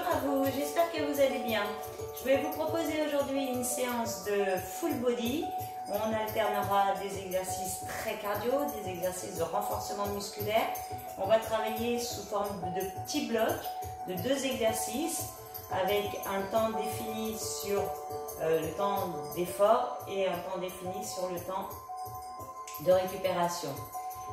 à vous, j'espère que vous allez bien. Je vais vous proposer aujourd'hui une séance de full body où on alternera des exercices très cardio, des exercices de renforcement musculaire. On va travailler sous forme de petits blocs de 2 exercices avec un temps défini sur le temps d'effort et un temps défini sur le temps de récupération.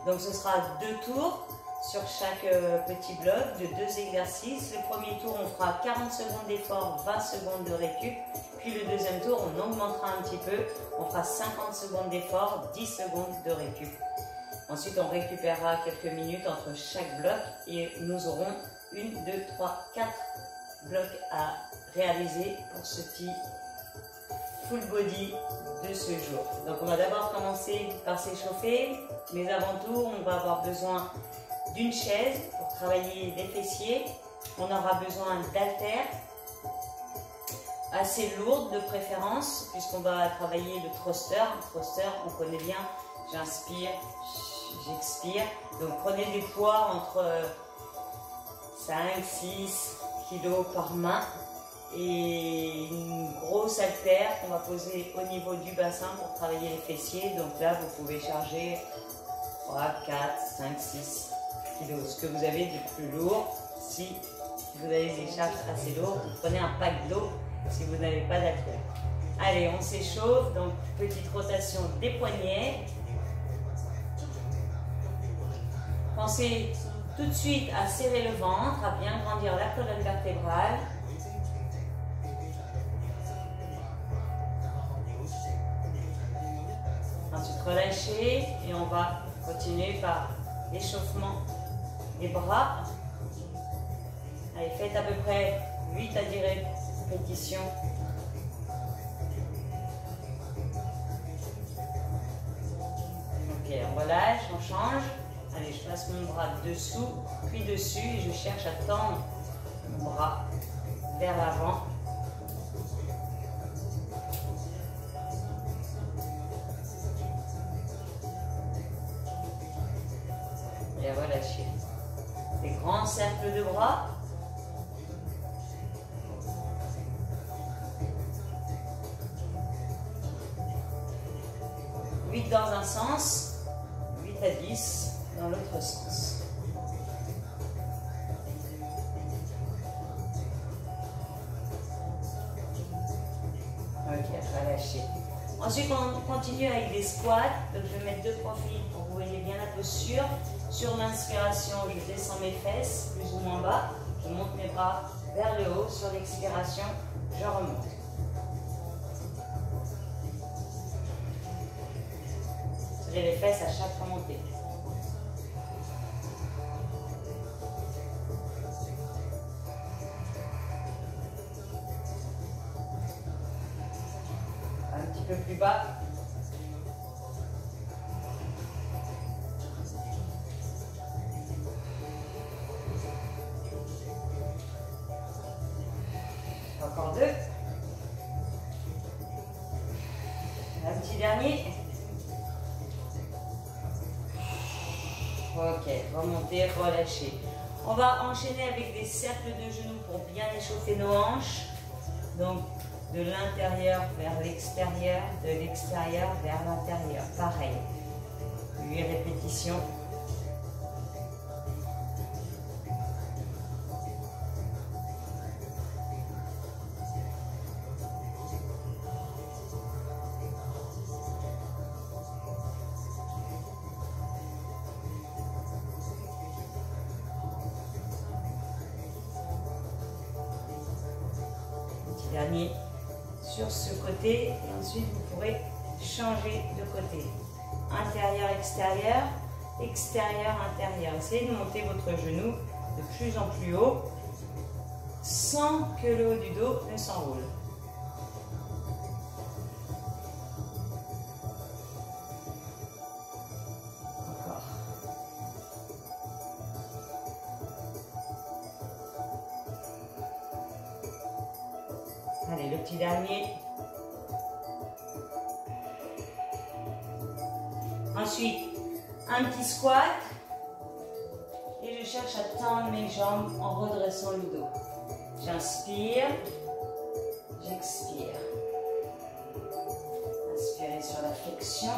Donc ce sera 2 tours sur chaque petit bloc de 2 exercices. Le premier tour, on fera 40 secondes d'effort, 20 secondes de récup. Puis le deuxième tour, on augmentera un petit peu. On fera 50 secondes d'effort, 10 secondes de récup. Ensuite, on récupérera quelques minutes entre chaque bloc et nous aurons 1, 2, 3, 4 blocs à réaliser pour ce petit full body de ce jour. Donc on va d'abord commencer par s'échauffer, mais avant tout on va avoir besoin d'une chaise pour travailler les fessiers. On aura besoin d'haltères assez lourdes de préférence, puisqu'on va travailler le thruster. Le thruster, on connaît bien, j'inspire, j'expire. Donc prenez des poids entre 5-6 kg par main et une grosse haltère qu'on va poser au niveau du bassin pour travailler les fessiers. Donc là, vous pouvez charger 3, 4, 5, 6 kg, ce que vous avez de plus lourd. Si vous avez des charges assez lourdes, vous prenez un pack d'eau si vous n'avez pas d'haltère. Allez, on s'échauffe. Donc, petite rotation des poignets. Pensez tout de suite à serrer le ventre, à bien grandir la colonne vertébrale. Ensuite, relâchez et on va continuer par l'échauffement des bras. Allez, faites à peu près 8 à 10 répétitions. Ok, on relâche, on change. Allez, je passe mon bras dessous, puis dessus et je cherche à tendre mon bras vers l'avant. Et relâcher. Des grands cercles de bras. Huit dans un sens, 8 à 10 dans l'autre sens. Ok, relâchez. Ensuite, on continue avec des squats. Donc, je vais mettre 2 profils pour que vous voyez bien la posture. Sur l'inspiration, je descends mes fesses plus ou moins bas. Je monte mes bras vers le haut. Sur l'expiration, je remonte. Serrez les fesses à chaque remontée. Un petit peu plus bas. Encore 2. Un petit dernier. Ok, remontez, relâchez. On va enchaîner avec des cercles de genoux pour bien échauffer nos hanches. Donc, de l'intérieur vers l'extérieur, de l'extérieur vers l'intérieur. Pareil. 8 répétitions. Dernier sur ce côté et ensuite vous pourrez changer de côté. Intérieur, extérieur, extérieur, intérieur. Essayez de monter votre genou de plus en plus haut sans que le haut du dos ne s'enroule. Encore. Allez, le petit dernier. Ensuite, un petit squat. Et je cherche à détendre mes jambes en redressant le dos. J'inspire, j'expire. Inspirez sur la flexion,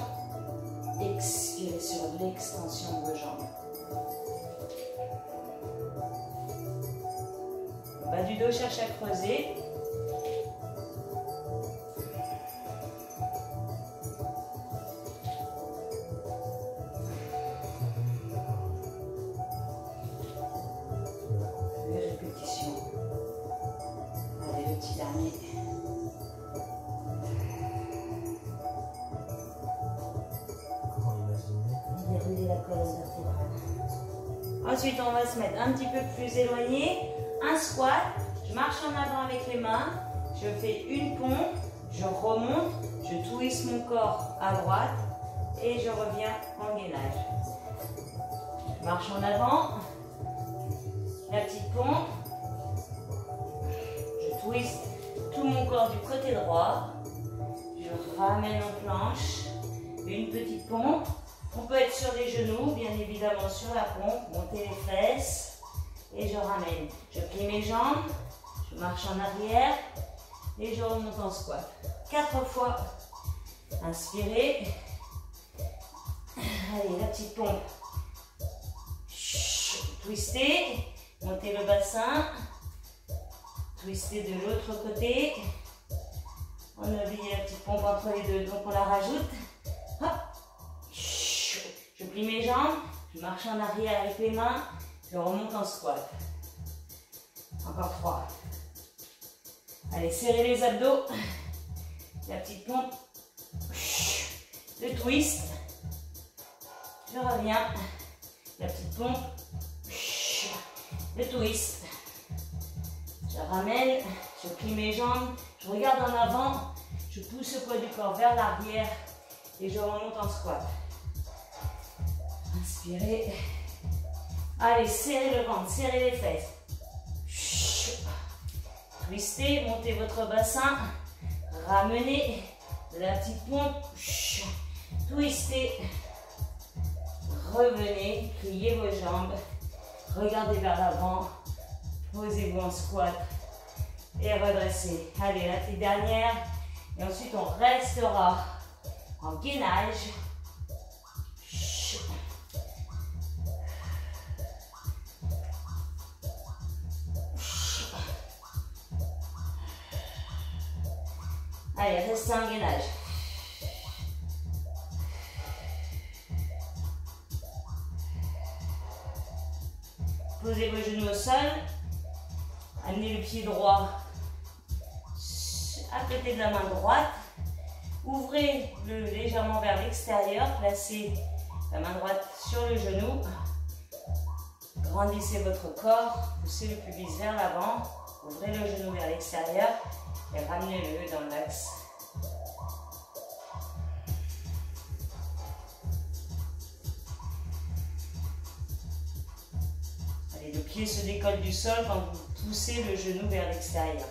expirez sur l'extension de vos jambes. Le bas du dos cherche à creuser. Ensuite, on va se mettre un petit peu plus éloigné. Un squat. Je marche en avant avec les mains. Je fais une pompe. Je remonte. Je twiste mon corps à droite. Et je reviens en gainage. Je marche en avant. La petite pompe. Je twiste tout mon corps du côté droit. Je ramène en planche. Une petite pompe. On peut être sur les genoux, bien évidemment sur la pompe, monter les fesses et je ramène. Je plie mes jambes, je marche en arrière et je remonte en squat. 4 fois. Inspirez. Allez, la petite pompe. Twistez, montez le bassin. Twistez de l'autre côté. On a oublié la petite pompe entre les deux, donc on la rajoute. Hop. Je plie mes jambes, je marche en arrière avec les mains, je remonte en squat. Encore 3. Allez, serrez les abdos. La petite pompe. Le twist. Je reviens. La petite pompe. Le twist. Je ramène, je plie mes jambes, je regarde en avant, je pousse le poids du corps vers l'arrière et je remonte en squat. Inspirez. Allez, serrez le ventre, serrez les fesses. Twistez, montez votre bassin. Ramenez la petite pompe. Twistez. Revenez, pliez vos jambes. Regardez vers l'avant. Posez-vous en squat. Et redressez. Allez, la petite dernière. Et ensuite, on restera en gainage. Allez, restez en gainage. Posez vos genoux au sol. Amenez le pied droit à côté de la main droite. Ouvrez-le légèrement vers l'extérieur. Placez la main droite sur le genou. Grandissez votre corps. Poussez le pubis vers l'avant. Ouvrez le genou vers l'extérieur. Et ramenez-le dans l'axe. Allez, le pied se décolle du sol quand vous poussez le genou vers l'extérieur.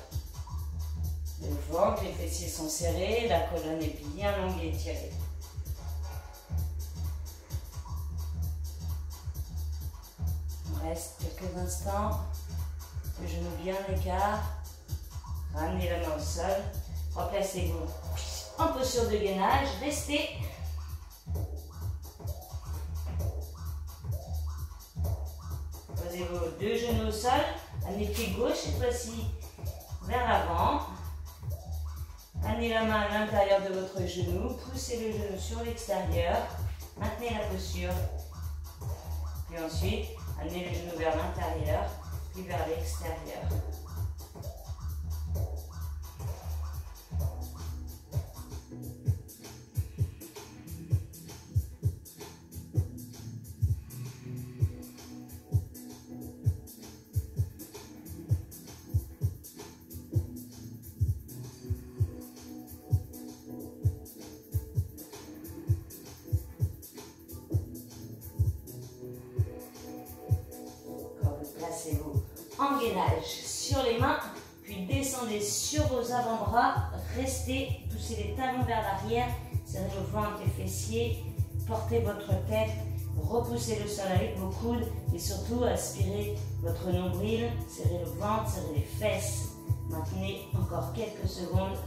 Le ventre, les fessiers sont serrés, la colonne est bien longue et étirée. On reste quelques instants. Le genou bien à l'écart. Ramenez la main au sol, replacez-vous en posture de gainage, restez. Posez vos deux genoux au sol, amenez le pied gauche cette fois-ci vers l'avant. Amenez la main à l'intérieur de votre genou, poussez le genou sur l'extérieur, maintenez la posture. Puis ensuite, amenez le genou vers l'intérieur, puis vers l'extérieur. Placez-vous en gainage sur les mains, puis descendez sur vos avant-bras, restez, poussez les talons vers l'arrière, serrez le ventre, les fessiers, portez votre tête repoussez le sol avec vos coudes et surtout aspirez votre nombril, serrez le ventre, serrez les fesses. Maintenez encore quelques secondes.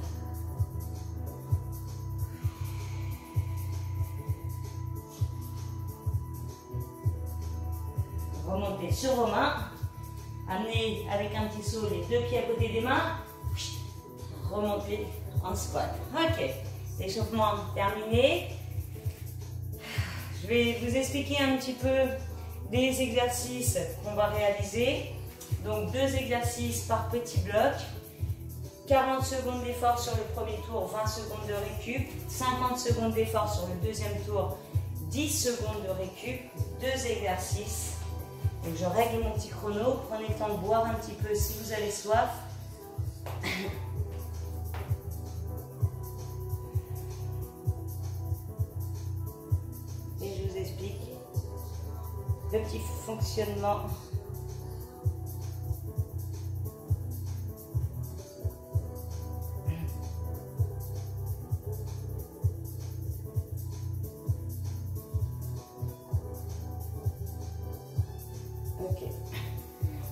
Remontez sur vos mains. Amenez avec un petit saut les deux pieds à côté des mains. Remontez en squat. Ok, l'échauffement terminé. Je vais vous expliquer un petit peu des exercices qu'on va réaliser. Donc 2 exercices par petit bloc. 40 secondes d'effort sur le premier tour, 20 secondes de récup. 50 secondes d'effort sur le deuxième tour, 10 secondes de récup. 2 exercices. Donc je règle mon petit chrono. Prenez le temps de boire un petit peu si vous avez soif. Et je vous explique le petit fonctionnement.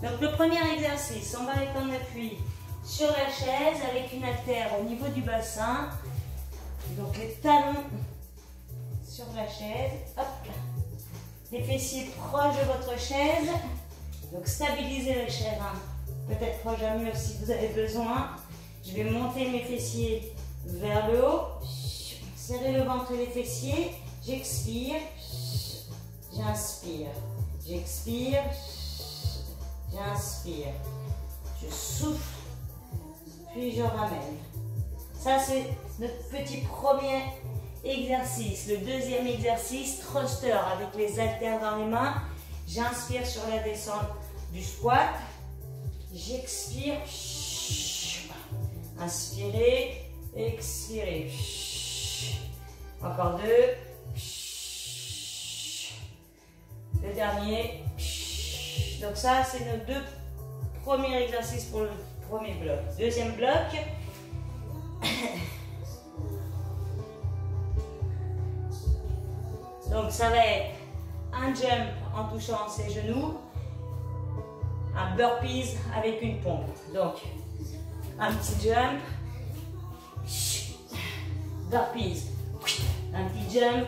Donc le premier exercice, on va être en appui sur la chaise avec une haltère au niveau du bassin. Donc les talons sur la chaise. Hop. Les fessiers proches de votre chaise. Donc stabilisez le chaise. Peut-être proche à mur si vous avez besoin. Je vais monter mes fessiers vers le haut. Serrez le ventre et les fessiers. J'expire. J'inspire. J'expire. J'inspire, je souffle, puis je ramène. Ça, c'est notre petit premier exercice. Le deuxième exercice, thruster avec les haltères dans les mains. J'inspire sur la descente du squat. J'expire. Inspirez, expirez. Encore 2. Le dernier. Donc ça, c'est nos 2 premiers exercices pour le premier bloc. Deuxième bloc. Donc ça va être un jump en touchant ses genoux, un burpees avec une pompe. Donc un petit jump, burpees, un petit jump,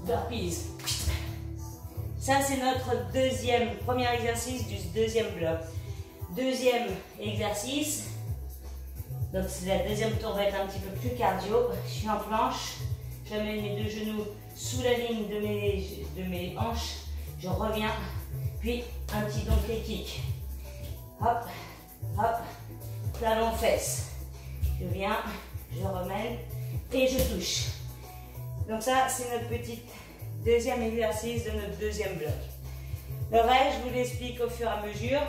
burpees. Ça, c'est notre premier exercice du deuxième bloc. Deuxième exercice. Donc, la deuxième tour va être un petit peu plus cardio. Je suis en planche. J'amène mes 2 genoux sous la ligne de mes hanches. Je reviens. Puis, un petit donkey kick. Hop, hop. Talon fesses. Je viens, je remène et je touche. Donc, ça, c'est notre petite deuxième exercice de notre deuxième bloc. Le reste, je vous l'explique au fur et à mesure.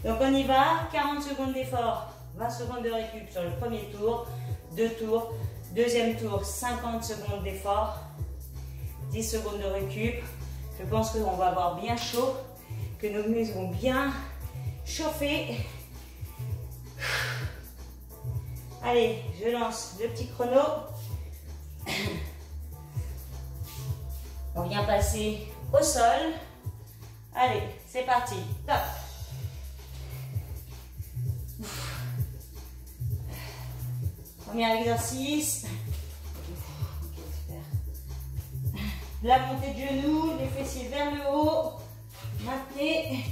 Donc on y va, 40 secondes d'effort, 20 secondes de récup sur le premier tour, 2 tours, deuxième tour, 50 secondes d'effort, 10 secondes de récup. Je pense qu'on va avoir bien chaud, que nos muscles vont bien chauffer. Allez, je lance le petit chrono. On vient passer au sol. Allez, c'est parti. Top. Premier exercice. La montée de genoux, les fessiers vers le haut. Maintenez.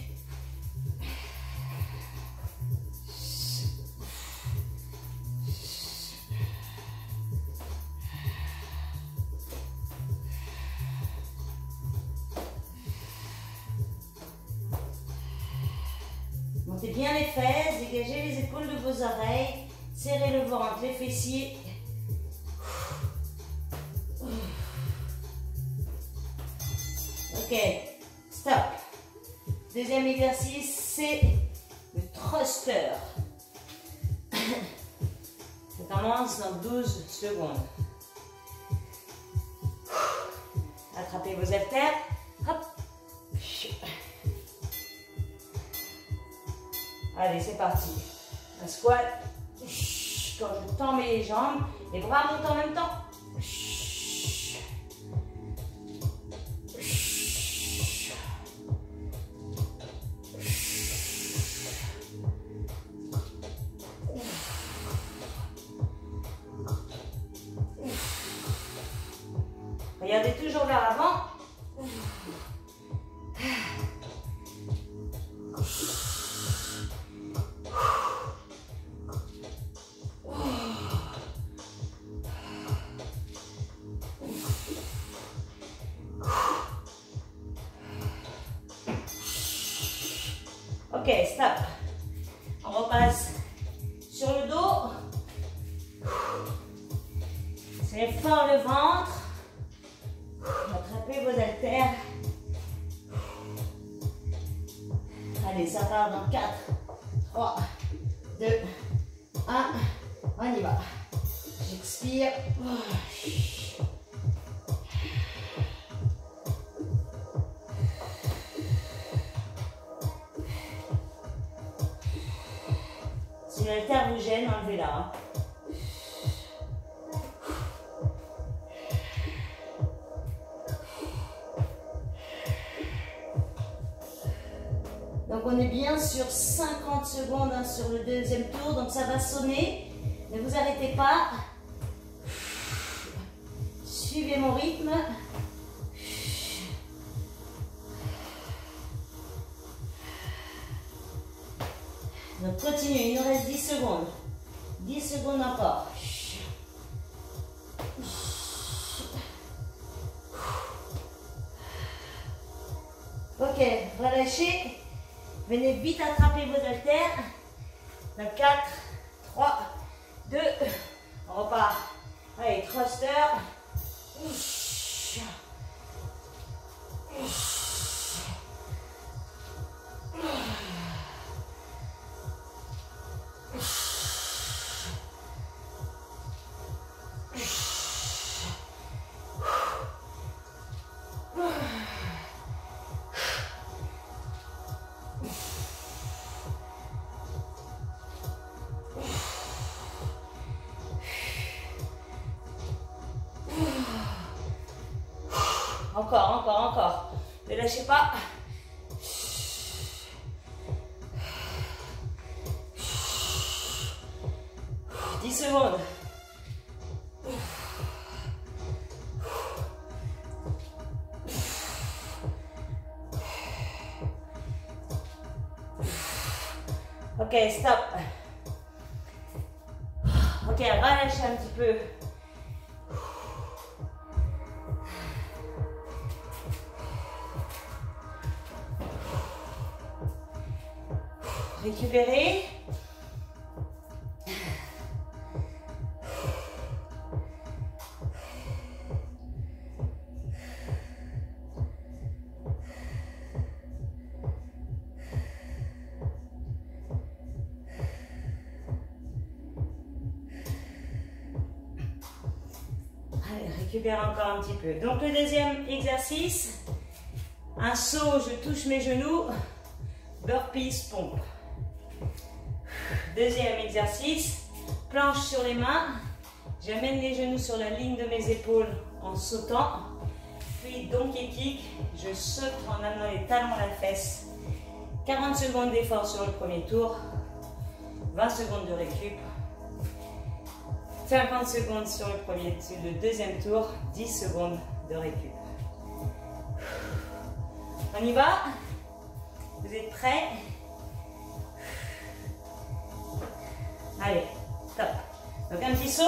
Montez bien les fesses, dégagez les épaules de vos oreilles, serrez le ventre, les fessiers. Ok, stop. Deuxième exercice, c'est le thruster. Ça commence dans 12 secondes. Attrapez vos haltères. Hop. Allez, c'est parti. Un squat. Quand je tends mes jambes, les bras montent en même temps. toujours vers l'avant. Ok, stop. On repasse sur le dos. C'est fort le ventre. Attrapez vos haltères. Allez, ça part dans 4, 3, 2, 1. On y va. J'expire. Si l'haltère vous gêne, enlevez-la. Donc on est bien sur 50 secondes hein, sur le deuxième tour, donc ça va sonner. Ne vous arrêtez pas. Suivez mon rythme. Donc continuez, il nous reste 10 secondes. 10 secondes encore. Ok, relâchez. Venez vite attraper vos haltères. Dans 4, 3, 2, on repart. Allez, thruster. Encore. Ne lâchez pas. 10 secondes. Ok, stop. Ok, relâchez un petit peu. Récupérez. Allez, récupérez encore un petit peu. Donc le deuxième exercice, un saut, je touche mes genoux, burpees, pompe. Deuxième exercice, planche sur les mains, j'amène les genoux sur la ligne de mes épaules en sautant, puis donkey kick, je saute en amenant les talons à la fesse. 40 secondes d'effort sur le premier tour, 20 secondes de récup, 50 secondes sur le deuxième tour, 10 secondes de récup. On y va? Vous êtes prêts? Allez, top. Donc un petit saut.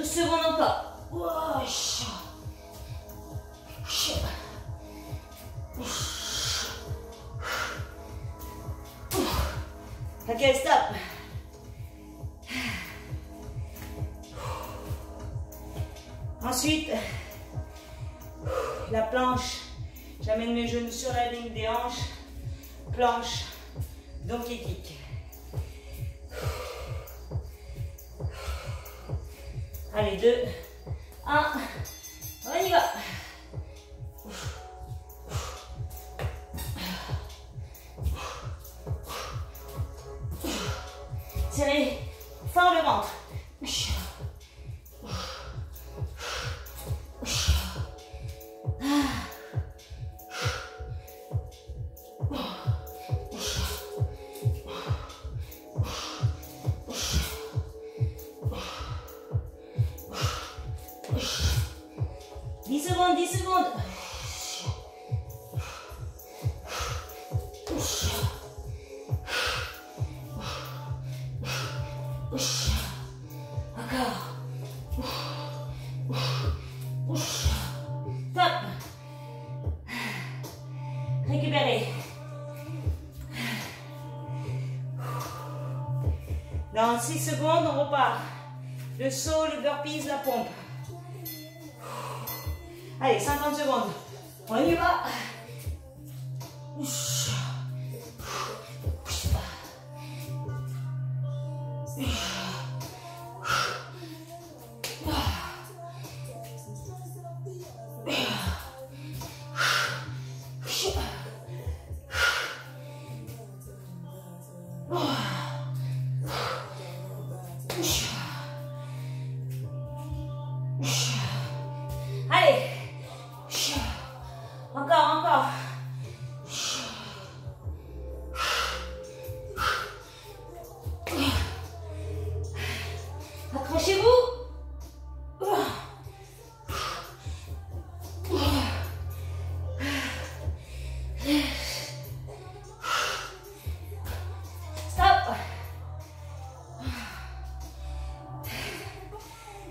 Secondes encore. Ok, stop. Ensuite, la planche. J'amène mes genoux sur la ligne des hanches. Planche, donkey kick. Allez, 2, 1, on y va. Serrez fort le ventre. Dix secondes. Encore. Top. Récupérez. Dans 6 secondes, on repart. Le saut, le burpees, la pompe. Allez, 50 secondes. On y va. Allez. Encore. Accrochez-vous. Stop.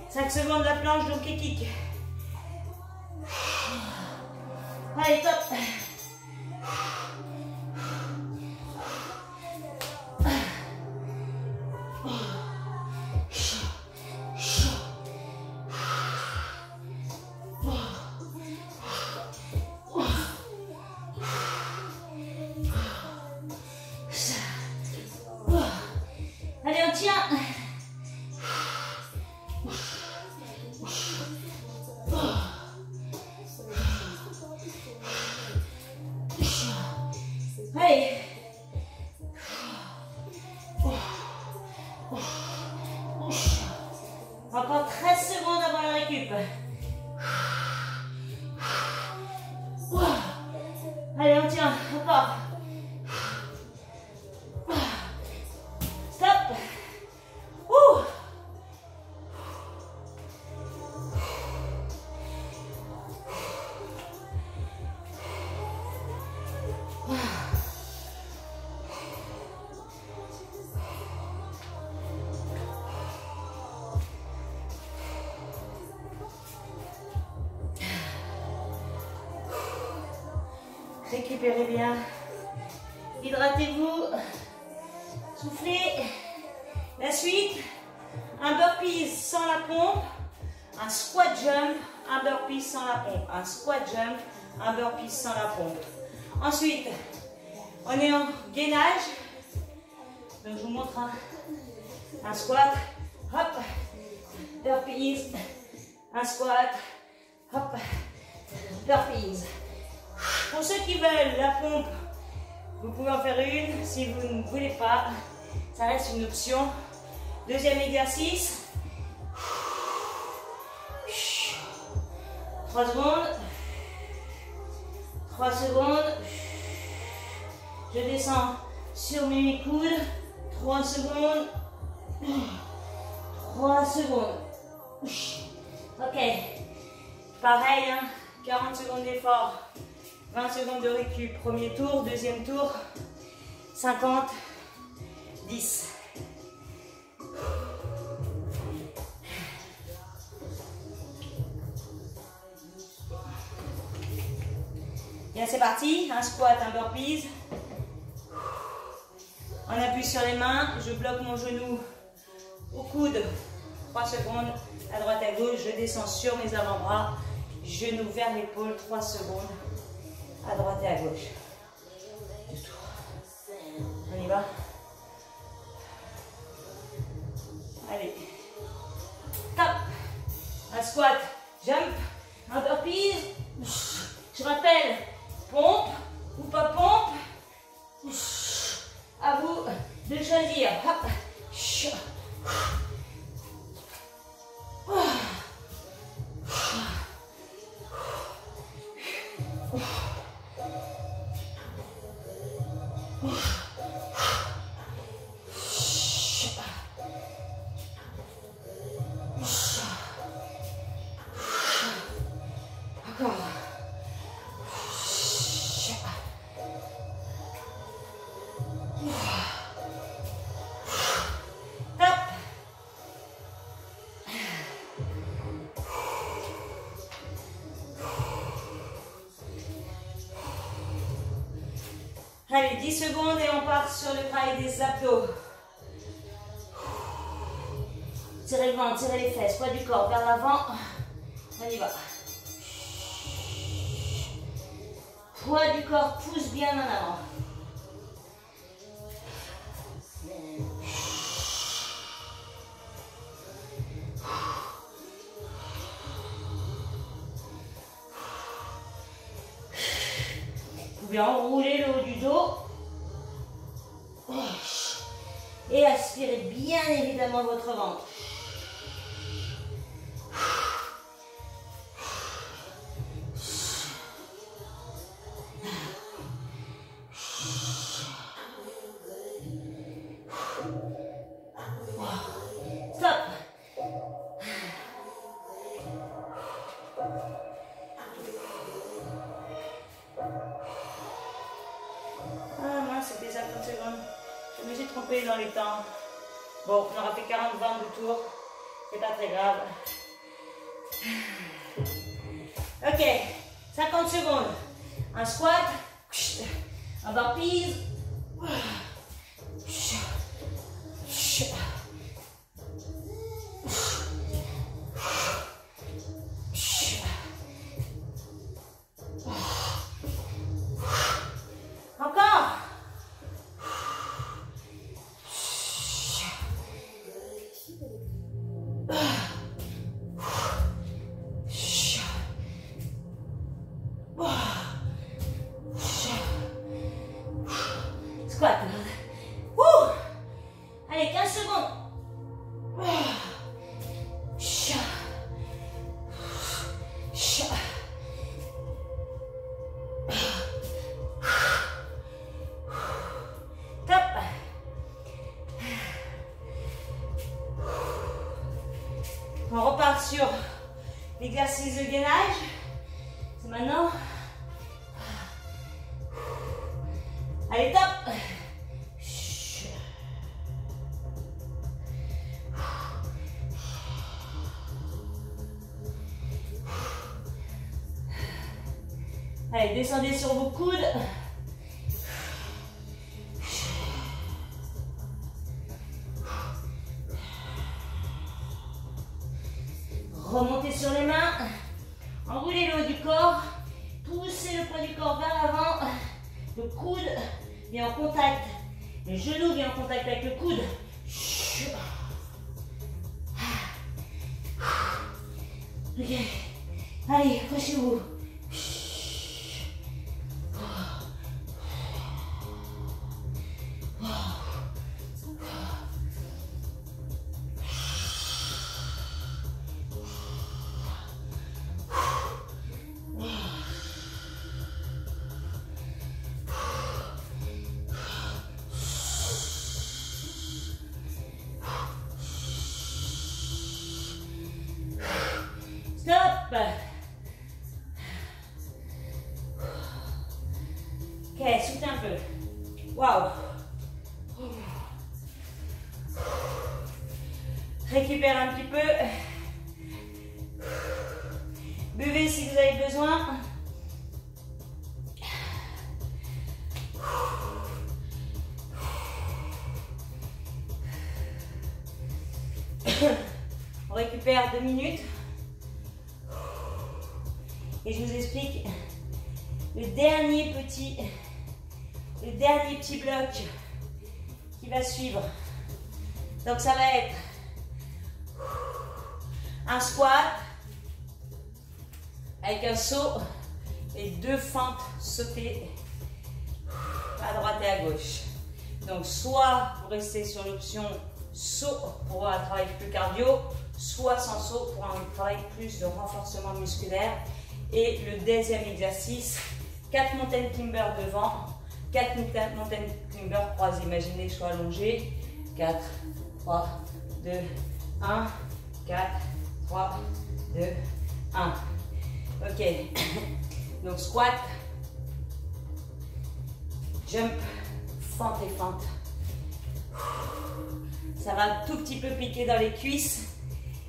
5 secondes la planche, donc kick. Allez, top. Allez, on tient. Allez. Encore 13 secondes avant la récup. Allez, on tient. Encore. Stop. Récupérez bien. Hydratez-vous. Soufflez. La suite, un burpees sans la pompe, un squat jump, un burpees sans la pompe, un squat jump, un burpees sans la pompe. Ensuite, on est en gainage. Donc je vous montre un squat, hop, burpees, un squat, hop, burpees. Pour ceux qui veulent la pompe, vous pouvez en faire une. Si vous ne voulez pas, ça reste une option. Deuxième exercice. 3 secondes. 3 secondes. Je descends sur mes coudes. 3 secondes. 3 secondes. Ok. Pareil, hein. 40 secondes d'effort. 20 secondes de récup. Premier tour, deuxième tour. 50. 10. Bien, c'est parti. Un squat, un burpees. On appuie sur les mains. Je bloque mon genou au coude. 3 secondes. À droite, à gauche. Je descends sur mes avant-bras. Genou vers l'épaule. 3 secondes. À droite et à gauche. On y va. Allez. Top. Un squat. Jump. Un burpees. Je rappelle. Pompe ou pas pompe. À vous de choisir. Hop. Allez, 10 secondes et on part sur le travail des abdos. Tirez le ventre, tirez les fesses, poids du corps vers l'avant. On y va. Poids du corps pousse bien en avant. Vous pouvez enrouler le haut du dos. Et aspirez bien évidemment votre ventre. Stop. Ah mince, c'était 50 secondes. Je me suis trompée dans les temps. Bon, on aura fait 40-20 de tours. C'est pas très grave. Ok, 50 secondes. Un squat. Un burpees. Encore. Squat. Allez, 15 secondes. Top. On repart sur l'exercice de gainage. C'est maintenant. Allez, top. Allez, descendez sur vos coudes. Remontez sur les mains. Enroulez le haut du corps. Poussez le poids du corps vers l'avant. Le coude vient en contact. Le genou vient en contact avec le coude. Ok. Allez, accrochez-vous. Stop. Ok, soufflez un peu. Waouh. Récupère un petit peu. Buvez si vous avez besoin. On récupère 2 minutes. Et je vous explique le dernier petit bloc qui va suivre. Donc ça va être un squat avec un saut et 2 fentes sautées à droite et à gauche. Donc soit vous restez sur l'option saut pour un travail plus cardio, soit sans saut pour un travail plus de renforcement musculaire. Et le deuxième exercice, 4 mountain climbers devant, 4 mountain climbers croisés. Imaginez que je sois allongé. 4, 3, 2, 1, 4, 3, 2, 1. Ok. Donc squat, jump, fente et fente. Ça va un tout petit peu piquer dans les cuisses.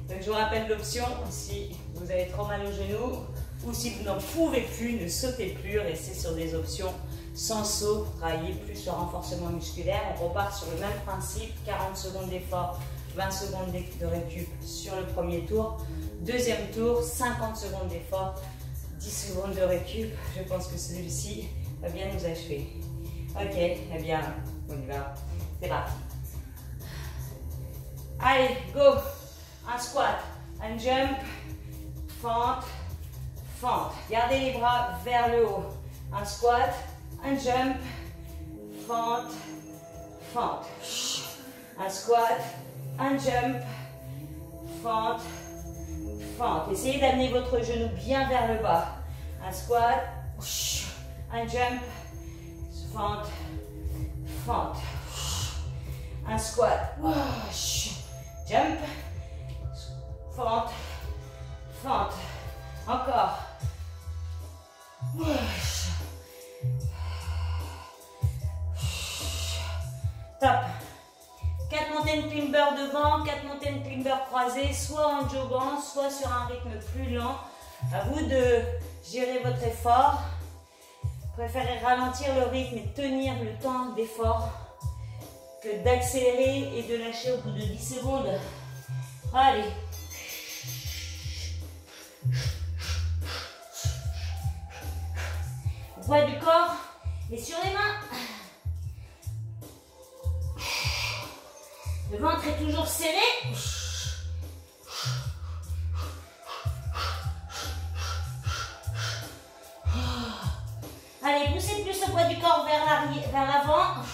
Donc je vous rappelle l'option, si vous avez trop mal au genou ou si vous n'en pouvez plus, ne sautez plus, restez sur des options sans saut, travailler plus sur renforcement musculaire. On repart sur le même principe, 40 secondes d'effort, 20 secondes de récup sur le premier tour. Deuxième tour, 50 secondes d'effort, 10 secondes de récup. Je pense que celui-ci va bien nous achever. Ok, eh bien, on y va. C'est parti. Allez, go. Un squat, un jump, fente, fente. Gardez les bras vers le haut. Un squat, un jump, fente, fente. Un squat, un jump, fente, fente. Essayez d'amener votre genou bien vers le bas. Un squat, un jump, fente, fente. Un squat, jump, fente, fente. Encore. Top. 4 mountain climbers devant, 4 mountain climbers croisés, soit en joggant, soit sur un rythme plus lent. À vous de gérer votre effort. Préférez ralentir le rythme et tenir le temps d'effort que d'accélérer et de lâcher au bout de 10 secondes. Allez. Poids du corps et sur les mains. Le ventre est toujours serré. Allez, poussez plus le poids du corps vers l'avant.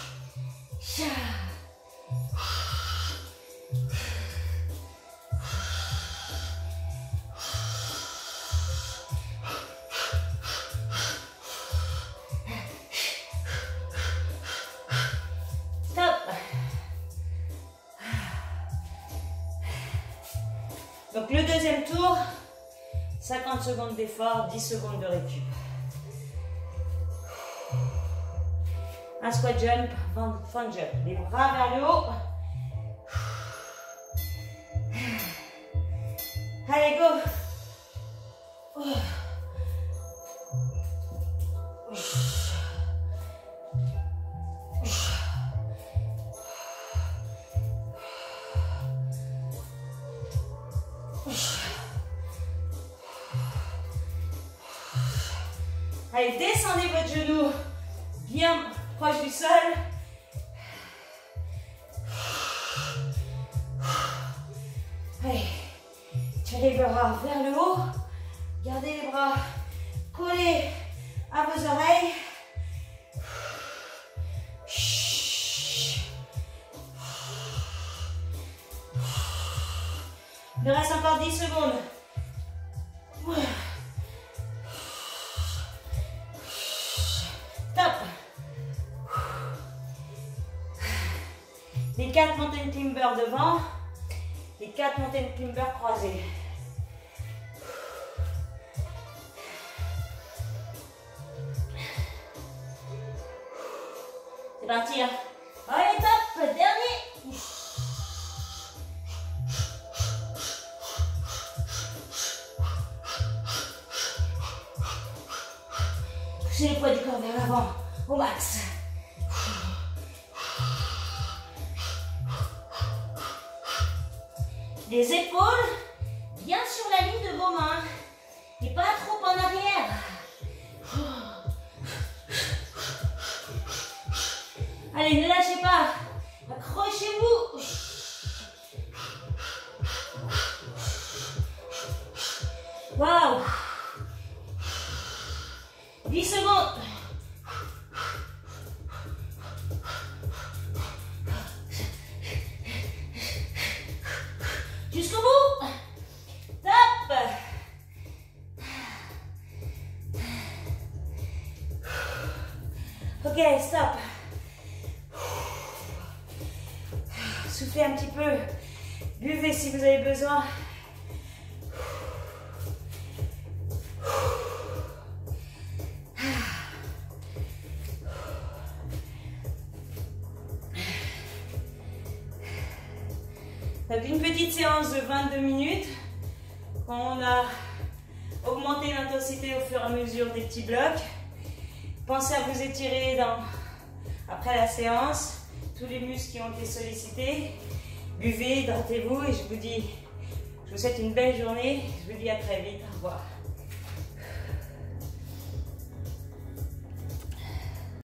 Donc le deuxième tour, 50 secondes d'effort, 10 secondes de récup. Un squat jump, front jump. Les bras vers le haut. Allez, go. Allez, descendez votre genou bien proche du sol. Allez, tirez les bras vers le haut. Gardez les bras collés à vos oreilles. Il nous reste encore 10 secondes. Top. Les 4 mountain climbers devant, les 4 mountain climbers croisés. C'est parti. Hein. Allez, top. Dernier. Poussez les poids du corps vers l'avant, au max. Les épaules bien sur la ligne de vos mains et pas trop en arrière. Allez, ne lâchez pas. Accrochez-vous. Waouh. 10 secondes. Jusqu'au bout. Top. Ok, stop. Soufflez un petit peu. Buvez si vous avez besoin. Donc une petite séance de 22 minutes. On a augmenté l'intensité au fur et à mesure des petits blocs. Pensez à vous étirer après la séance, tous les muscles qui ont été sollicités. Buvez, hydratez-vous et je vous souhaite une belle journée. Je vous dis à très vite. Au revoir.